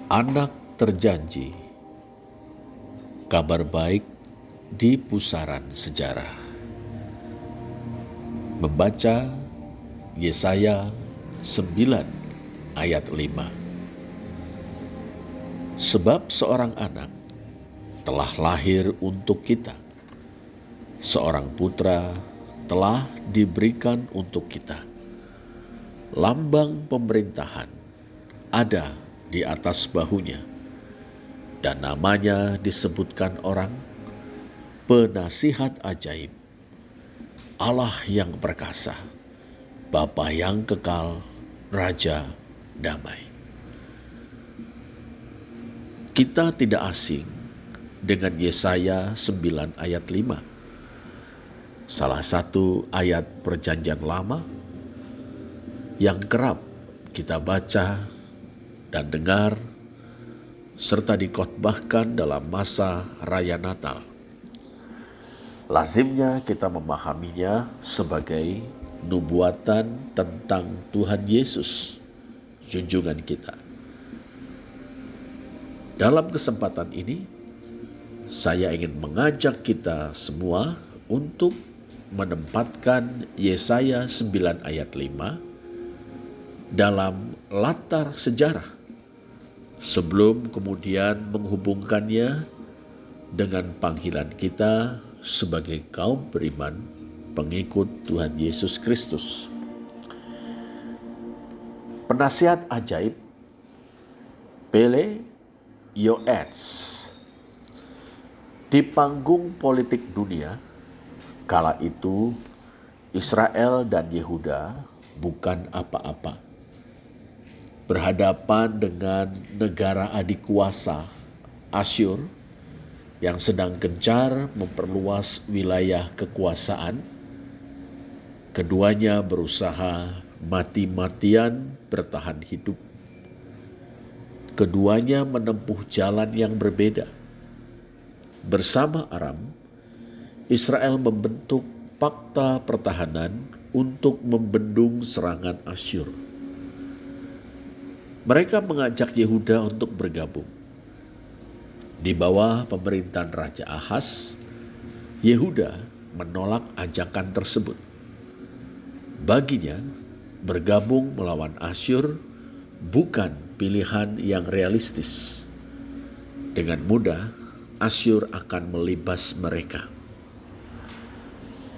Anak terjanji, kabar baik di pusaran sejarah. Membaca Yesaya 9 ayat 5. Sebab seorang anak telah lahir untuk kita, seorang putra telah diberikan untuk kita. Lambang pemerintahan ada di atas bahunya, dan namanya disebutkan orang Penasihat Ajaib, Allah yang perkasa, Bapa yang kekal, Raja damai. Kita tidak asing dengan Yesaya 9 ayat 5, salah satu ayat perjanjian lama yang kerap kita baca dan dengar serta dikhotbahkan dalam masa raya Natal. Lazimnya kita memahaminya sebagai nubuatan tentang Tuhan Yesus, junjungan kita. Dalam kesempatan ini, saya ingin mengajak kita semua untuk menempatkan Yesaya 9 ayat 5 dalam latar sejarah, sebelum kemudian menghubungkannya dengan panggilan kita sebagai kaum beriman pengikut Tuhan Yesus Kristus. Penasihat ajaib Pele Yoetz. Di panggung politik dunia kala itu, Israel dan Yehuda bukan apa-apa. Berhadapan dengan negara adik kuasa Asyur yang sedang gencar memperluas wilayah kekuasaan, keduanya berusaha mati-matian bertahan hidup. Keduanya menempuh jalan yang berbeda. Bersama Aram, Israel membentuk fakta pertahanan untuk membendung serangan Asyur. Mereka mengajak Yehuda untuk bergabung. Di bawah pemerintahan Raja Ahaz, Yehuda menolak ajakan tersebut. Baginya, bergabung melawan Asyur bukan pilihan yang realistis. Dengan mudah, Asyur akan melibas mereka.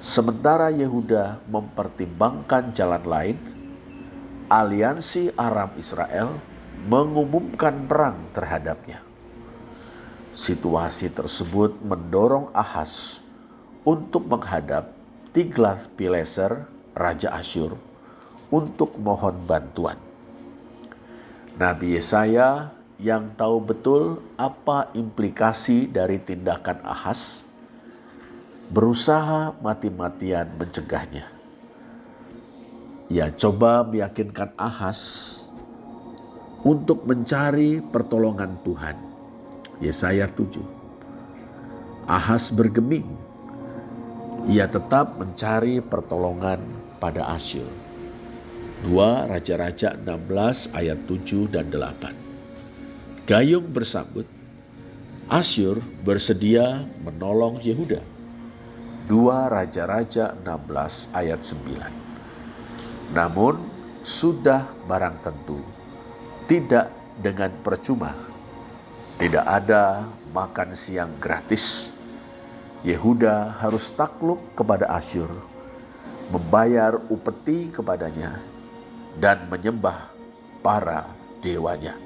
Sementara Yehuda mempertimbangkan jalan lain, aliansi Aram Israel mengumumkan perang terhadapnya. Situasi tersebut mendorong Ahaz untuk menghadap Tiglath-Pileser, Raja Asyur, untuk mohon bantuan. Nabi Yesaya yang tahu betul apa implikasi dari tindakan Ahaz, berusaha mati-matian mencegahnya. Ia coba meyakinkan Ahaz untuk mencari pertolongan Tuhan. Yesaya 7. Ahaz bergeming. Ia tetap mencari pertolongan pada Asyur. 2 Raja-Raja 16 ayat 7 dan 8. Gayung bersambut, Asyur bersedia menolong Yehuda. 2 Raja-Raja 16 ayat 9. Namun sudah barang tentu, tidak dengan percuma. Tidak ada makan siang gratis. Yehuda harus takluk kepada Asyur, membayar upeti kepadanya, dan menyembah para dewanya.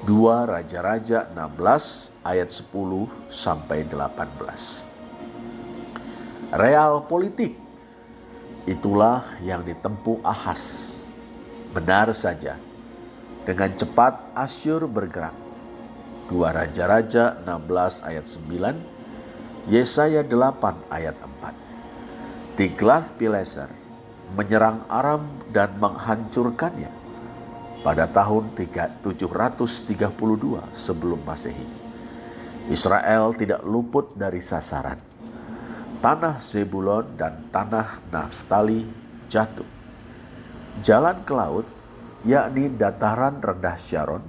2 Raja-Raja 16 ayat 10 sampai 18. Real politik, itulah yang ditempuh Ahaz. Benar saja, dengan cepat Asyur bergerak. 2 Raja-Raja 16 ayat 9, Yesaya 8 ayat 4. Tiglath-Pileser menyerang Aram dan menghancurkannya pada tahun 732 sebelum Masehi. Israel tidak luput dari sasaran. Tanah Zebulon dan tanah Naftali jatuh. Jalan ke laut, yakni dataran rendah Syaron,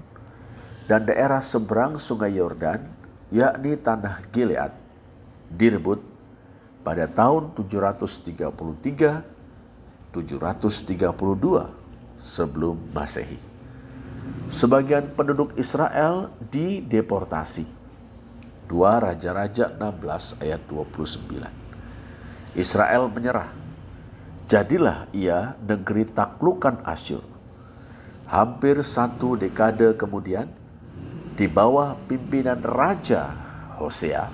dan daerah seberang sungai Yordan, yakni tanah Gilead, direbut pada tahun 733-732 sebelum Masehi. Sebagian penduduk Israel dideportasi. 2 Raja-Raja 16 ayat 29. Israel menyerah. Jadilah ia negeri taklukan Asyur. Hampir 1 dekade kemudian, di bawah pimpinan Raja Hosea,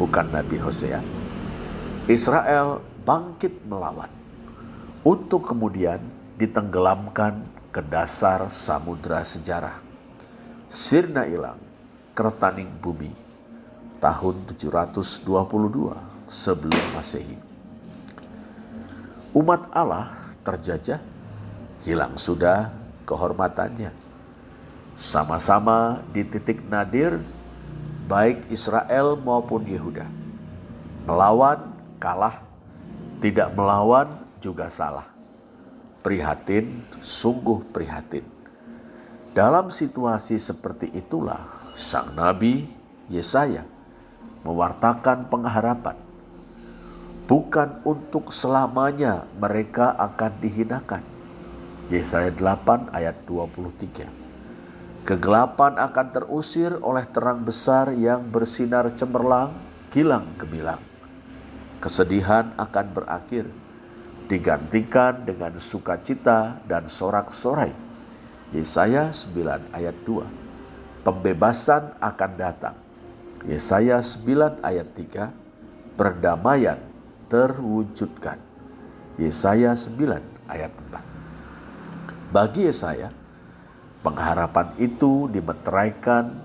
bukan Nabi Hosea, Israel bangkit melawan untuk kemudian ditenggelamkan ke dasar samudra sejarah. Sirna hilang, kertaning bumi, tahun 722 sebelum Masehi. Umat Allah terjajah, hilang sudah kehormatannya. Sama-sama di titik nadir, baik Israel maupun Yehuda. Melawan, kalah, tidak melawan juga salah. Prihatin, sungguh prihatin. Dalam situasi seperti itulah sang Nabi Yesaya mewartakan pengharapan. Bukan untuk selamanya mereka akan dihinakan. Yesaya 8 ayat 23. Kegelapan akan terusir oleh terang besar yang bersinar cemerlang, gilang gemilang. Kesedihan akan berakhir, digantikan dengan sukacita dan sorak-sorai. Yesaya 9 ayat 2. Pembebasan akan datang. Yesaya 9 ayat 3. Perdamaian terwujudkan. Yesaya 9 ayat 4. Bagi Yesaya, pengharapan itu dimeteraikan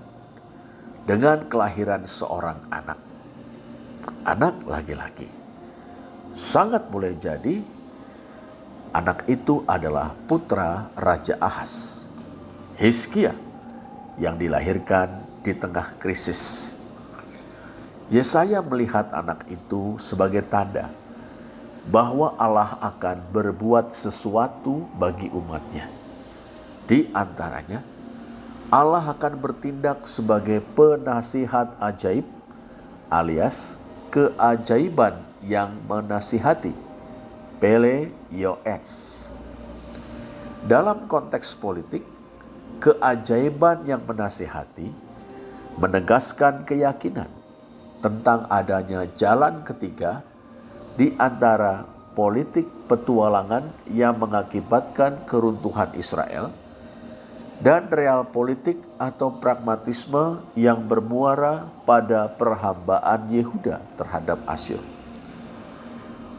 dengan kelahiran seorang anak. Anak laki-laki. Sangat boleh jadi anak itu adalah putra Raja Ahaz, Hizkia, yang dilahirkan di tengah krisis. Yesaya melihat anak itu sebagai tanda bahwa Allah akan berbuat sesuatu bagi umatnya. Di antaranya, Allah akan bertindak sebagai penasihat ajaib alias keajaiban yang menasihati, Pele Yoes. Dalam konteks politik, keajaiban yang menasihati menegaskan keyakinan tentang adanya jalan ketiga di antara politik petualangan yang mengakibatkan keruntuhan Israel dan real politik atau pragmatisme yang bermuara pada perhambaan Yehuda terhadap Asyur.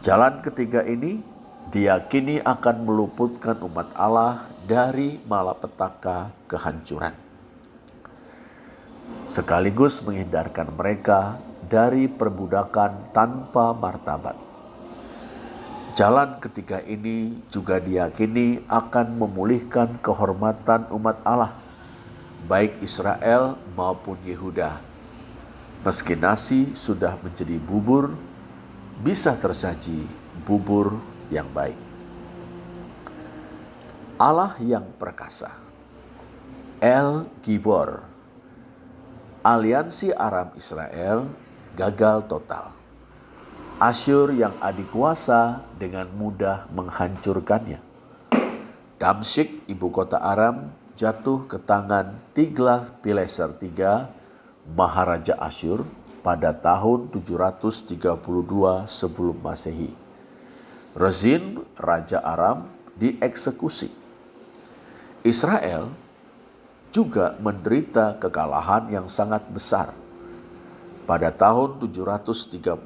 Jalan ketiga ini diyakini akan meluputkan umat Allah dari malapetaka kehancuran, sekaligus menghindarkan mereka dari perbudakan tanpa martabat. Jalan ketiga ini juga diyakini akan memulihkan kehormatan umat Allah, baik Israel maupun Yehuda. Meski nasi sudah menjadi bubur, bisa tersaji bubur yang baik. Allah yang perkasa, El Gibor. Aliansi Aram Israel gagal total. Asyur yang adikuasa dengan mudah menghancurkannya. Damsyik, ibu kota Aram, jatuh ke tangan Tiglath-Pileser III, Maharaja Asyur, pada tahun 732 sebelum Masehi. Rezin, Raja Aram, dieksekusi. Israel juga menderita kekalahan yang sangat besar. Pada tahun 733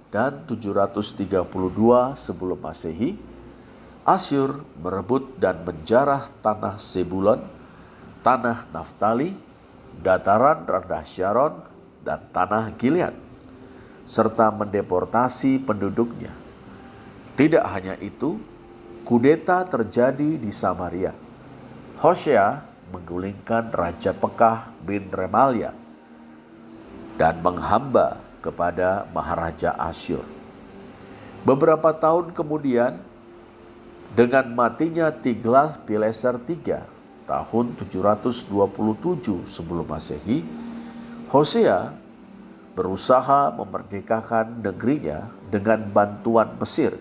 dan 732 sebelum Masehi, Asyur merebut dan menjarah tanah Zebulon, tanah Naftali, dataran rendah Sharon, dan tanah Gilead, serta mendeportasi penduduknya. Tidak hanya itu, kudeta terjadi di Samaria. Hosea menggulingkan Raja Pekah bin Remalia dan menghamba kepada Maharaja Asyur. Beberapa tahun kemudian, dengan matinya Tiglath-Pileser III, tahun 727 sebelum Masehi, Hosea berusaha memerdekakan negerinya dengan bantuan Mesir.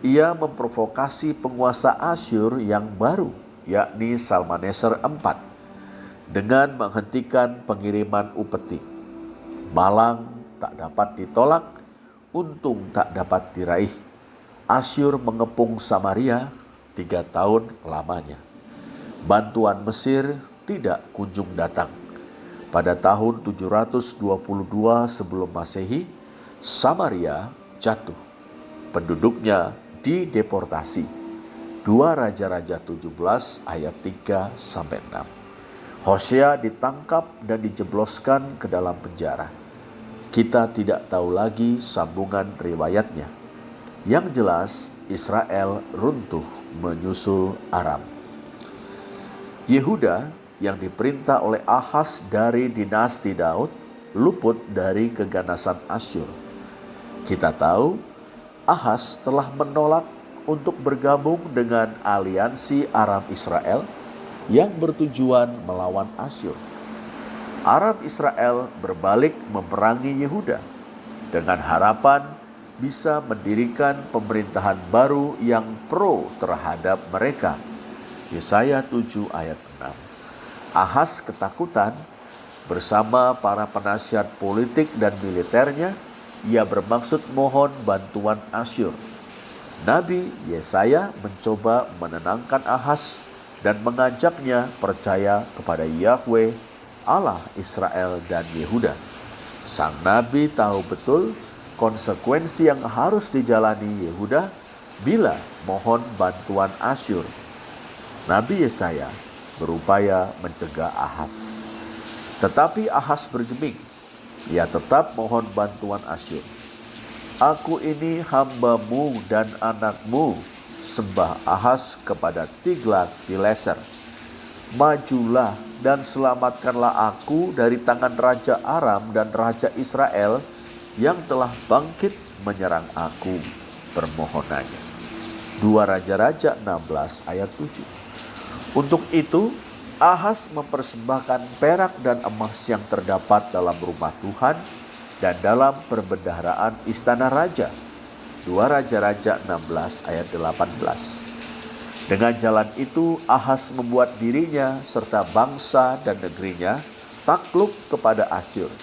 Ia memprovokasi penguasa Asyur yang baru, yakni Salmaneser IV, dengan menghentikan pengiriman upeti. Malang tak dapat ditolak, untung tak dapat diraih. Asyur mengepung Samaria 3 tahun lamanya. Bantuan Mesir tidak kunjung datang. Pada tahun 722 sebelum Masehi, Samaria jatuh. Penduduknya dideportasi. 2 Raja-Raja 17 ayat 3-6. Hosea ditangkap dan dijebloskan ke dalam penjara. Kita tidak tahu lagi sambungan riwayatnya. Yang jelas, Israel runtuh menyusul Aram. Yehuda yang diperintah oleh Ahaz dari dinasti Daud luput dari keganasan Asyur. Kita tahu Ahaz telah menolak untuk bergabung dengan aliansi Aram Israel yang bertujuan melawan Asyur. Aram Israel berbalik memerangi Yehuda dengan harapan bisa mendirikan pemerintahan baru yang pro terhadap mereka. Yesaya 7 ayat 6. Ahaz ketakutan bersama para penasihat politik dan militernya. Ia bermaksud mohon bantuan Asyur. Nabi Yesaya mencoba menenangkan Ahaz dan mengajaknya percaya kepada Yahweh, Allah Israel dan Yehuda. Sang Nabi tahu betul konsekuensi yang harus dijalani Yehuda bila mohon bantuan Asyur. Nabi Yesaya berupaya mencegah Ahaz. Tetapi Ahaz bergeming. Ia tetap mohon bantuan Asyur. Aku ini hambamu dan anakmu, sembah Ahaz kepada Tiglat-Pileser. Majulah dan selamatkanlah aku dari tangan Raja Aram dan Raja Israel yang telah bangkit menyerang aku, permohonannya. 2 Raja-Raja 16 ayat 7. Untuk itu, Ahaz mempersembahkan perak dan emas yang terdapat dalam rumah Tuhan dan dalam perbendaharaan istana raja. 2 Raja-Raja 16 ayat 18. Dengan jalan itu Ahaz membuat dirinya serta bangsa dan negerinya takluk kepada Asyur.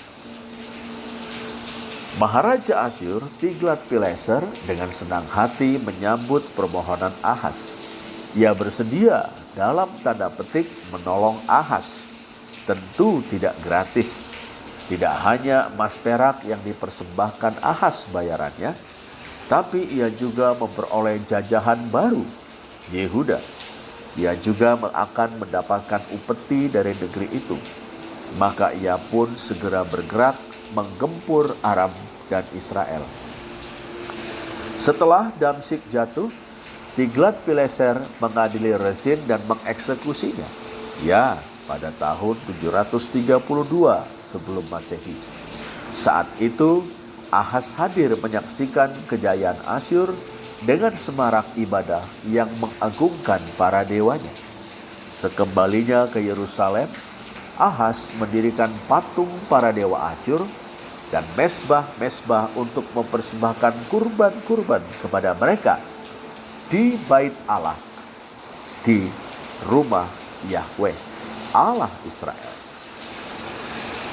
Maharaja Asyur Tiglat-Pileser dengan senang hati menyambut permohonan Ahaz. Ia bersedia dalam tanda petik menolong Ahaz. Tentu tidak gratis. Tidak hanya emas perak yang dipersembahkan Ahaz bayarannya, tapi ia juga memperoleh jajahan baru, Yehuda. Ia juga akan mendapatkan upeti dari negeri itu. Maka ia pun segera bergerak menggempur Aram dan Israel. Setelah Damsyik jatuh, Tiglat-Pileser mengadili Rezin dan mengeksekusinya. Ya, pada tahun 732 sebelum Masehi. Saat itu Ahaz hadir menyaksikan kejayaan Asyur dengan semarak ibadah yang mengagungkan para dewanya. Sekembalinya ke Yerusalem, Ahaz mendirikan patung para dewa Asyur dan mesbah-mesbah untuk mempersembahkan kurban-kurban kepada mereka di bait Allah, di rumah Yahweh, Allah Israel.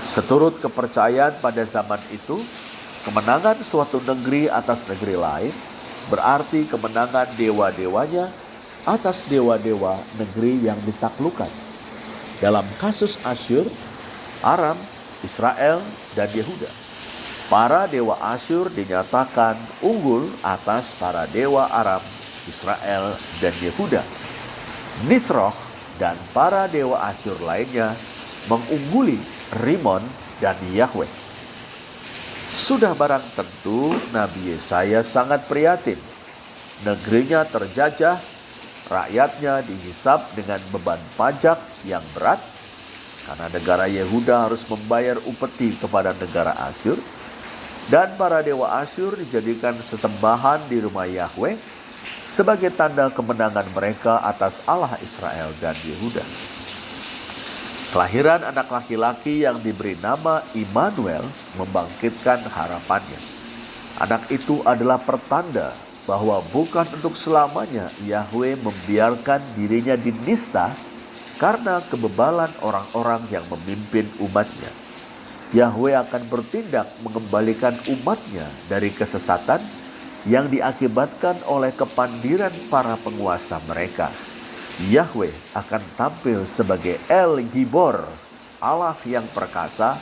Seturut kepercayaan pada zaman itu, kemenangan suatu negeri atas negeri lain berarti kemenangan dewa-dewanya atas dewa-dewa negeri yang ditaklukkan. Dalam kasus Asyur, Aram, Israel, dan Yehuda, para dewa Asyur dinyatakan unggul atas para dewa Aram, Israel, dan Yehuda. Nisroch dan para dewa Asyur lainnya mengungguli Rimon dan Yahweh. Sudah barang tentu Nabi Yesaya sangat prihatin. Negerinya terjajah, rakyatnya dihisap dengan beban pajak yang berat, karena negara Yehuda harus membayar upeti kepada negara Asyur, dan para dewa Asyur dijadikan sesembahan di rumah Yahweh, sebagai tanda kemenangan mereka atas Allah Israel dan Yehuda. Kelahiran anak laki-laki yang diberi nama Immanuel membangkitkan harapannya. Anak itu adalah pertanda bahwa bukan untuk selamanya Yahweh membiarkan dirinya dinista karena kebebalan orang-orang yang memimpin umatnya. Yahweh akan bertindak mengembalikan umatnya dari kesesatan yang diakibatkan oleh kepandiran para penguasa mereka. Yahweh akan tampil sebagai El Gibor, Allah yang perkasa,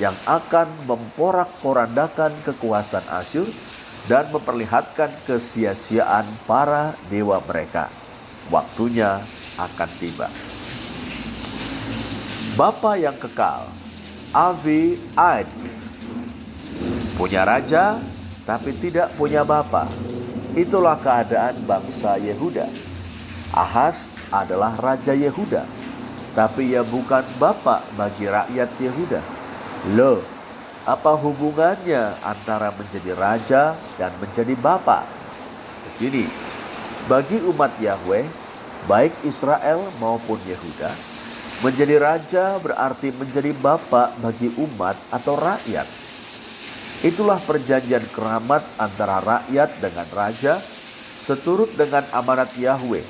yang akan memporak-porandakan kekuasaan Asyur dan memperlihatkan kesia-siaan para dewa mereka. Waktunya akan tiba. Bapa yang kekal, Avi Aid, punya raja tapi tidak punya bapa. Itulah keadaan bangsa Yehuda. Ahas adalah raja Yehuda, tapi ia bukan bapa bagi rakyat Yehuda. Loh, apa hubungannya antara menjadi raja dan menjadi bapa? Begini, bagi umat Yahweh, baik Israel maupun Yehuda, menjadi raja berarti menjadi bapa bagi umat atau rakyat. Itulah perjanjian keramat antara rakyat dengan raja, seturut dengan amanat Yahweh.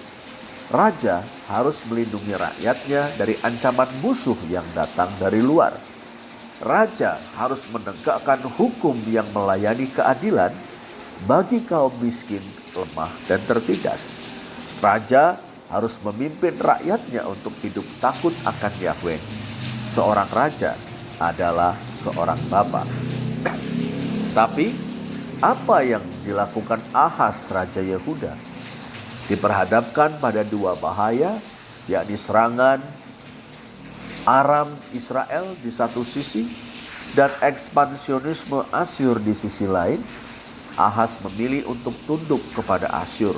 Raja harus melindungi rakyatnya dari ancaman musuh yang datang dari luar. Raja harus menegakkan hukum yang melayani keadilan bagi kaum miskin, lemah, dan tertindas. Raja harus memimpin rakyatnya untuk hidup takut akan Yahweh. Seorang raja adalah seorang bapa. Tapi apa yang dilakukan Ahas raja Yehuda? Diperhadapkan pada dua bahaya, yakni serangan Aram Israel di satu sisi dan ekspansionisme Asyur di sisi lain. Ahas memilih untuk tunduk kepada Asyur.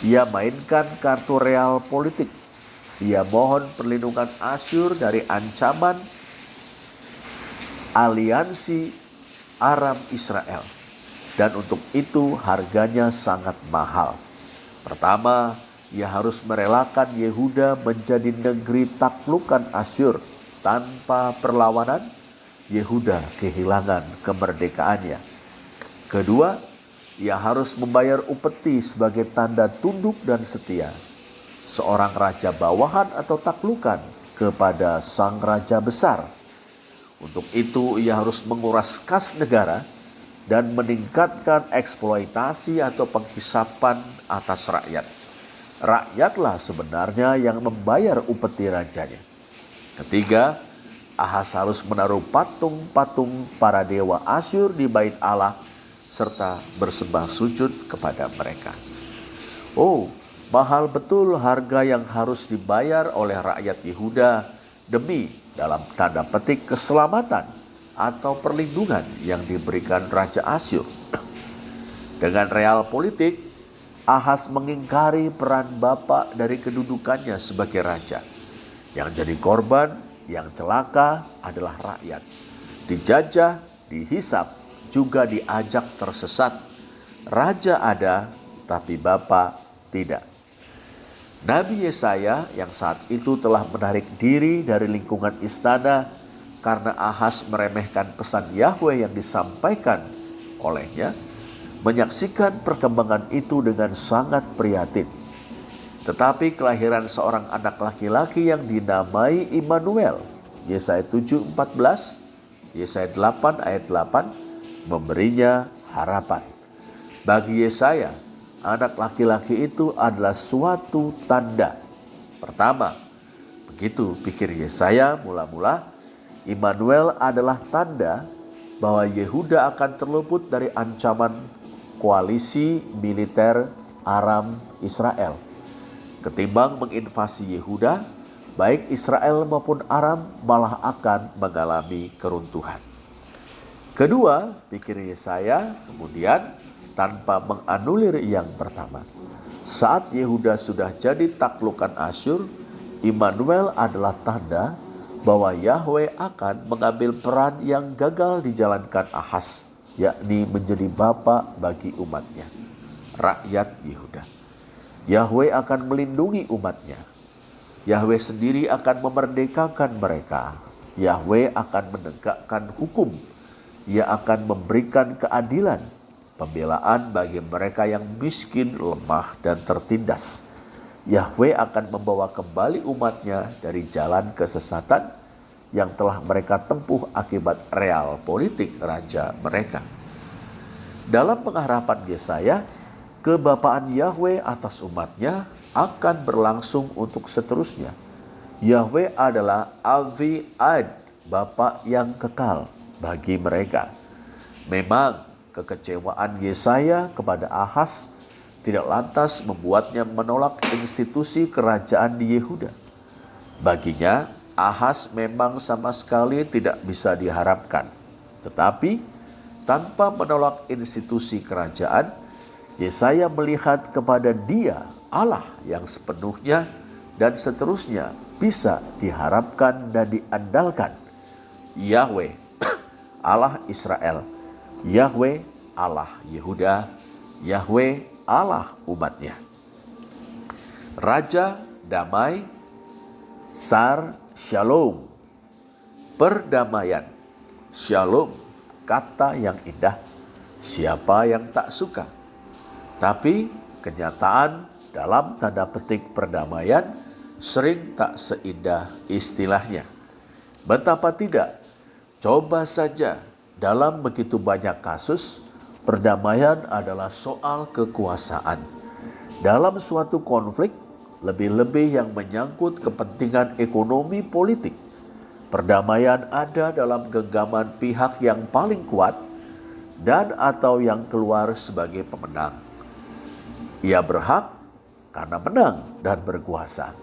Ia mainkan kartu real politik. Ia mohon perlindungan Asyur dari ancaman aliansi Aram Israel. Dan untuk itu harganya sangat mahal. Pertama, ia harus merelakan Yehuda menjadi negeri taklukan Asyur. Tanpa perlawanan, Yehuda kehilangan kemerdekaannya. Kedua, ia harus membayar upeti sebagai tanda tunduk dan setia seorang raja bawahan atau taklukan kepada sang raja besar. Untuk itu, ia harus menguras kas negara dan meningkatkan eksploitasi atau penghisapan atas rakyat. Rakyatlah sebenarnya yang membayar upeti rajanya. Ketiga, Ahas harus menaruh patung-patung para dewa Asyur di bait Allah serta bersembah sujud kepada mereka. Oh, mahal betul harga yang harus dibayar oleh rakyat Yehuda demi dalam tanda petik keselamatan atau perlindungan yang diberikan Raja Asyur. Dengan real politik, Ahas mengingkari peran bapa dari kedudukannya sebagai raja. Yang jadi korban, yang celaka adalah rakyat. Dijajah, dihisap, juga diajak tersesat. Raja ada, tapi bapa tidak. Nabi Yesaya yang saat itu telah menarik diri dari lingkungan istana karena Ahas meremehkan pesan Yahweh yang disampaikan olehnya, menyaksikan perkembangan itu dengan sangat prihatin. Tetapi kelahiran seorang anak laki-laki yang dinamai Immanuel, Yesaya 7:14, Yesaya 8 ayat 8, memberinya harapan. Bagi Yesaya, anak laki-laki itu adalah suatu tanda. Pertama, begitu pikir Yesaya mula-mula, Immanuel adalah tanda bahwa Yehuda akan terluput dari ancaman koalisi militer Aram Israel. Ketimbang menginvasi Yehuda, baik Israel maupun Aram malah akan mengalami keruntuhan. Kedua, pikir Yesaya kemudian tanpa menganulir yang pertama. Saat Yehuda sudah jadi taklukan Asyur, Immanuel adalah tanda bahwa Yahweh akan mengambil peran yang gagal dijalankan Ahas, yakni menjadi bapa bagi umatnya, rakyat Yehuda. Yahweh akan melindungi umatnya. Yahweh sendiri akan memerdekakan mereka. Yahweh akan menegakkan hukum. Ia akan memberikan keadilan, pembelaan bagi mereka yang miskin, lemah, dan tertindas. Yahweh akan membawa kembali umatnya dari jalan kesesatan yang telah mereka tempuh akibat real politik raja mereka. Dalam pengharapan Yesaya, kebapaan Yahweh atas umatnya akan berlangsung untuk seterusnya. Yahweh adalah Avi Ad, Bapa yang kekal bagi mereka. Memang kekecewaan Yesaya kepada Ahaz tidak lantas membuatnya menolak institusi kerajaan di Yehuda. Baginya, Ahaz memang sama sekali tidak bisa diharapkan. Tetapi, tanpa menolak institusi kerajaan, Yesaya melihat kepada Dia, Allah yang sepenuhnya dan seterusnya bisa diharapkan dan diandalkan. Yahweh, Allah Israel. Yahweh, Allah Yehuda. Yahweh, Allah umatnya. Raja damai, Sar Shalom. Perdamaian. Shalom, kata yang indah. Siapa yang tak suka? Tapi kenyataan dalam tanda petik perdamaian sering tak seindah istilahnya. Betapa tidak? Coba saja, dalam begitu banyak kasus, perdamaian adalah soal kekuasaan. Dalam suatu konflik, lebih-lebih yang menyangkut kepentingan ekonomi politik, perdamaian ada dalam genggaman pihak yang paling kuat dan atau yang keluar sebagai pemenang. Ia berhak karena menang dan berkuasa.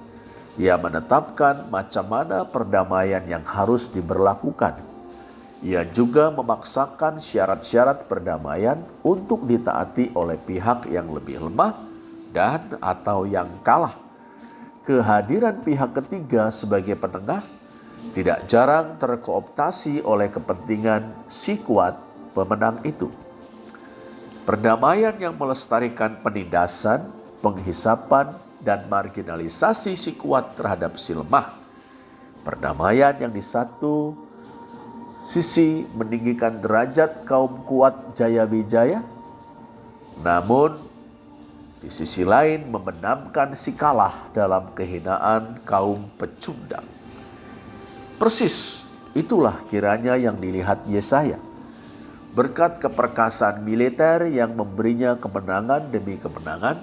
Ia menetapkan macam mana perdamaian yang harus diberlakukan. Ia juga memaksakan syarat-syarat perdamaian untuk ditaati oleh pihak yang lebih lemah dan atau yang kalah. Kehadiran pihak ketiga sebagai penengah tidak jarang terkooptasi oleh kepentingan si kuat pemenang itu. Perdamaian yang melestarikan penindasan, penghisapan, dan marginalisasi si kuat terhadap si lemah. Perdamaian yang di satu sisi meninggikan derajat kaum kuat jaya-wijaya, namun di sisi lain membenamkan si kalah dalam kehinaan kaum pecundang. Persis itulah kiranya yang dilihat Yesaya. Berkat keperkasaan militer yang memberinya kemenangan demi kemenangan,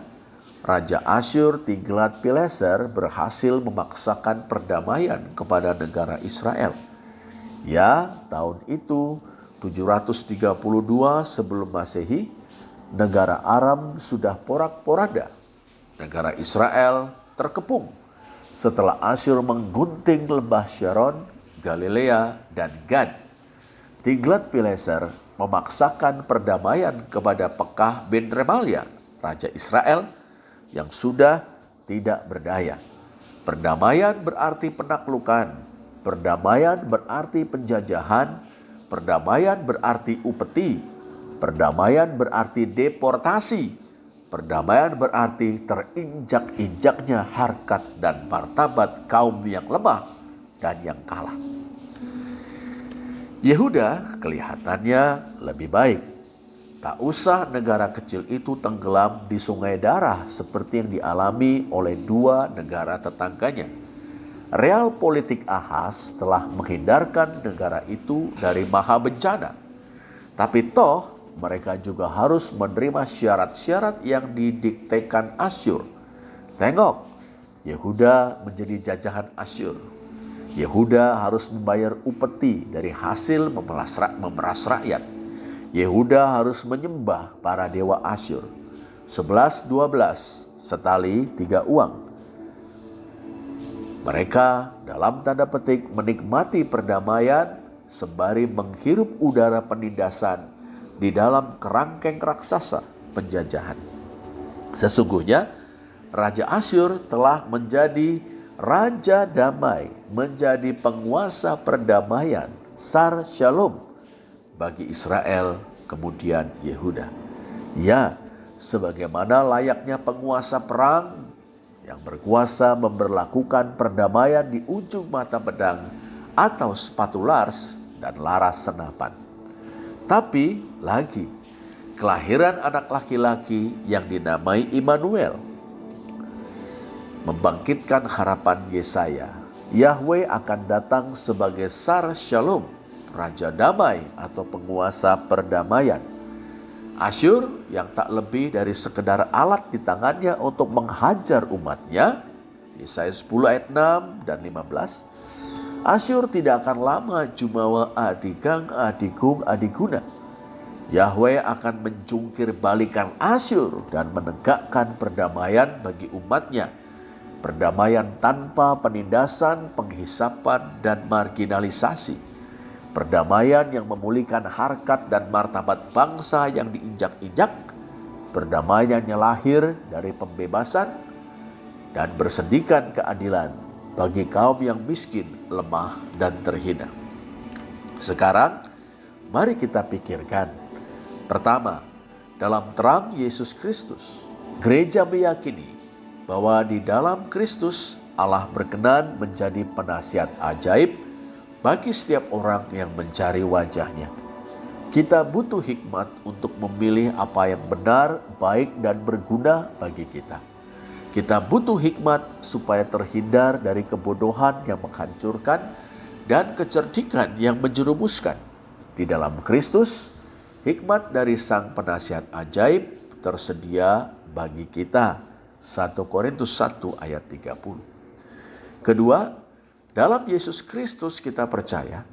Raja Asyur Tiglat-Pileser berhasil memaksakan perdamaian kepada negara Israel. Ya, tahun itu 732 sebelum Masehi, negara Aram sudah porak-poranda. Negara Israel terkepung setelah Asyur menggunting lembah Sharon, Galilea, dan Gad. Tiglat-Pileser memaksakan perdamaian kepada Pekah bin Remalia, Raja Israel, yang sudah tidak berdaya. Perdamaian berarti penaklukan, perdamaian berarti penjajahan, perdamaian berarti upeti, perdamaian berarti deportasi, perdamaian berarti terinjak-injaknya harkat dan martabat kaum yang lemah dan yang kalah. Yehuda kelihatannya lebih baik. Tak usah negara kecil itu tenggelam di sungai darah seperti yang dialami oleh dua negara tetangganya. Real politik Ahaz telah menghindarkan negara itu dari maha bencana. Tapi toh mereka juga harus menerima syarat-syarat yang didiktekan Asyur. Tengok, Yehuda menjadi jajahan Asyur. Yehuda harus membayar upeti dari hasil memeras rakyat. Yehuda harus menyembah para dewa Asyur. 11-12 setali 3 uang. Mereka dalam tanda petik menikmati perdamaian sembari menghirup udara penindasan di dalam kerangkeng raksasa penjajahan. Sesungguhnya Raja Asyur telah menjadi raja damai, menjadi penguasa perdamaian, Sar Shalom, bagi Israel kemudian Yehuda. Ya, sebagaimana layaknya penguasa perang yang berkuasa memberlakukan perdamaian di ujung mata pedang atau sepatu lars dan laras senapan. Tapi lagi, kelahiran anak laki-laki yang dinamai Immanuel membangkitkan harapan Yesaya. Yahweh akan datang sebagai Sar Shalom, Raja Damai atau penguasa perdamaian. Asyur yang tak lebih dari sekedar alat di tangannya untuk menghajar umatnya, Yesaya 10 ayat 6 dan 15. Asyur tidak akan lama jumawa adigang adigung adiguna. Yahweh akan menjungkir balikan Asyur dan menegakkan perdamaian bagi umatnya. Perdamaian tanpa penindasan, penghisapan, dan marginalisasi. Perdamaian yang memulihkan harkat dan martabat bangsa yang diinjak-injak. Perdamaian yang lahir dari pembebasan dan bersendikan keadilan bagi kaum yang miskin, lemah, dan terhina. Sekarang, mari kita pikirkan. Pertama, dalam terang Yesus Kristus, gereja meyakini bahwa di dalam Kristus Allah berkenan menjadi penasihat ajaib bagi setiap orang yang mencari wajahnya. Kita butuh hikmat untuk memilih apa yang benar, baik, dan berguna bagi kita. Kita butuh hikmat supaya terhindar dari kebodohan yang menghancurkan dan kecerdikan yang menjerumuskan. Di dalam Kristus, hikmat dari Sang Penasihat ajaib tersedia bagi kita. 1 Korintus 1 ayat 30. Kedua, dalam Yesus Kristus kita percaya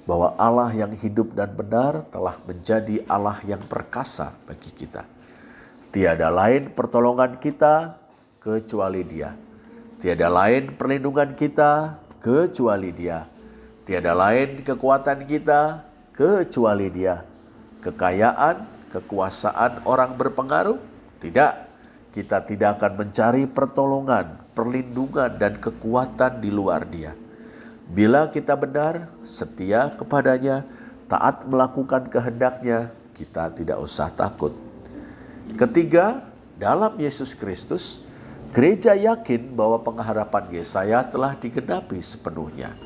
bahwa Allah yang hidup dan benar telah menjadi Allah yang perkasa bagi kita. Tiada lain pertolongan kita kecuali Dia. Tiada lain perlindungan kita kecuali Dia. Tiada lain kekuatan kita kecuali Dia. Kekayaan, kekuasaan orang berpengaruh? Tidak. Kita tidak akan mencari pertolongan, perlindungan, dan kekuatan di luar Dia. Bila kita benar, setia kepadanya, taat melakukan kehendak-Nya, kita tidak usah takut. Ketiga, dalam Yesus Kristus, gereja yakin bahwa pengharapan Yesaya telah digenapi sepenuhnya.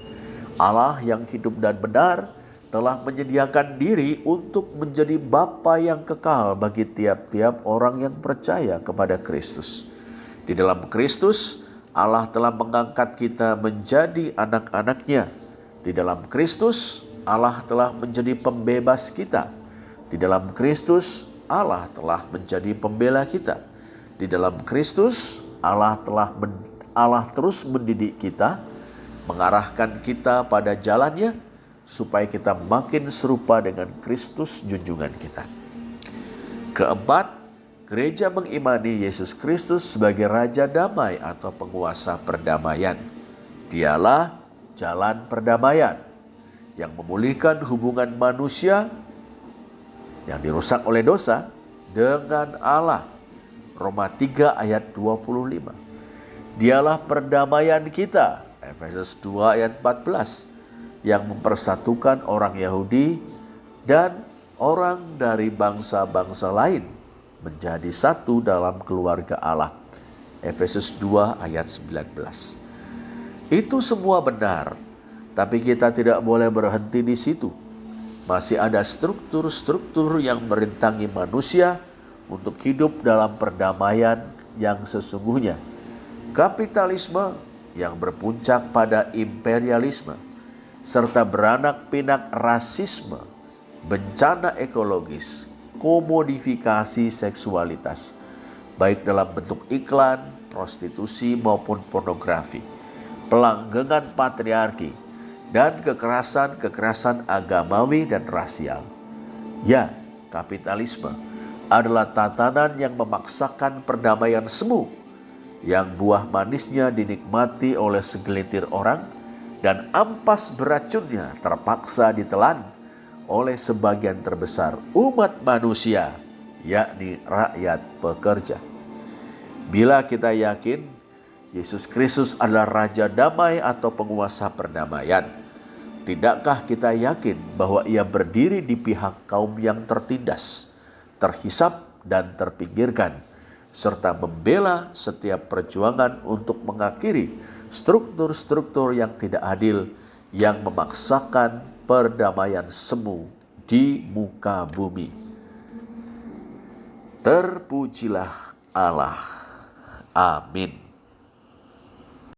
Allah yang hidup dan benar telah menyediakan diri untuk menjadi Bapa yang kekal bagi tiap-tiap orang yang percaya kepada Kristus. Di dalam Kristus, Allah telah mengangkat kita menjadi anak-anak-Nya. Di dalam Kristus, Allah telah menjadi pembebas kita. Di dalam Kristus, Allah telah menjadi pembela kita. Di dalam Kristus, Allah terus mendidik kita, mengarahkan kita pada jalannya, supaya kita makin serupa dengan Kristus junjungan kita. Keempat, gereja mengimani Yesus Kristus sebagai Raja Damai atau penguasa perdamaian. Dialah jalan perdamaian yang memulihkan hubungan manusia yang dirusak oleh dosa dengan Allah. Roma 3 ayat 25. Dialah perdamaian kita. Efesus 2 ayat 14. Yang mempersatukan orang Yahudi dan orang dari bangsa-bangsa lain menjadi satu dalam keluarga Allah. Efesus 2 ayat 19. Itu semua benar, tapi kita tidak boleh berhenti di situ. Masih ada struktur-struktur yang merintangi manusia untuk hidup dalam perdamaian yang sesungguhnya. Kapitalisme yang berpuncak pada imperialisme, serta beranak pinak rasisme, bencana ekologis, komodifikasi seksualitas, baik dalam bentuk iklan, prostitusi maupun pornografi, pelanggengan patriarki, dan kekerasan agamawi dan rasial. Ya, kapitalisme adalah tatanan yang memaksakan perdamaian semu, yang buah manisnya dinikmati oleh segelintir orang, dan ampas beracunnya terpaksa ditelan oleh sebagian terbesar umat manusia, yakni rakyat pekerja. Bila kita yakin Yesus Kristus adalah Raja Damai atau penguasa perdamaian, tidakkah kita yakin bahwa Ia berdiri di pihak kaum yang tertindas, terhisap, dan terpinggirkan, serta membela setiap perjuangan untuk mengakhiri struktur-struktur yang tidak adil yang memaksakan perdamaian semu di muka bumi. Terpujilah Allah. Amin.